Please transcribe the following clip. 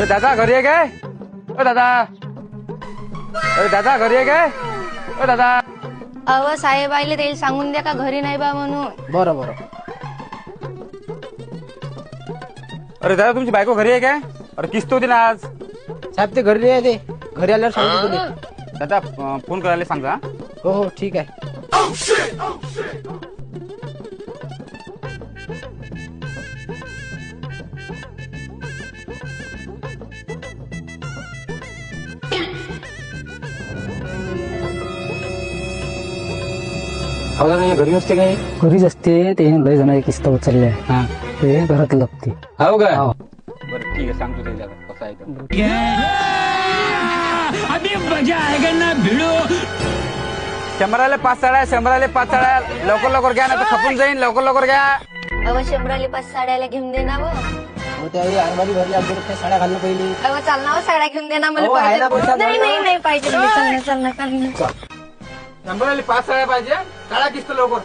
अरे दादा घरी आहे काय? ओ दादा, अरे दादा घरी आहे काय? ओ दादा. अव साहेब आले तेल सांगून द्या का घरी नाही बा म्हणून. बरं बरं. अरे दादा तुमची बायको घरी आहे काय? अरे किस्त होती ना आज. साहेब ते घरी आहे, ते घरी आल्यावर सांगतो तुला. दादा फोन करायला सांगा. हो हो ठीक आहे. घरी नसते काय? घरीच असते. ते लय जण किस्त उचलले ते घरात लागते. हो काय? बरं ठीक आहे सांगतो ते दादा कसं आहे ते. शंभराले 5 साड्या, शंभराले 5 साड्या. लवकर लवकर घ्या ना तर खपून जाईन. लवकर लवकर घ्या. अव शंभराले 5 साड्याला घेऊन दे ना. हो त्यावेळी आरमारी भरली आमच्या त्या साड्या घालणं पहिली. अव चाल ना साड्या घेऊन दे ना मला. अहो, आहे ना पैसा नाही भरला. नाही नाही पाहिजे. चाल ना. शंभराले 5 साड्या पाहिजे. काढा किस्त लवकर.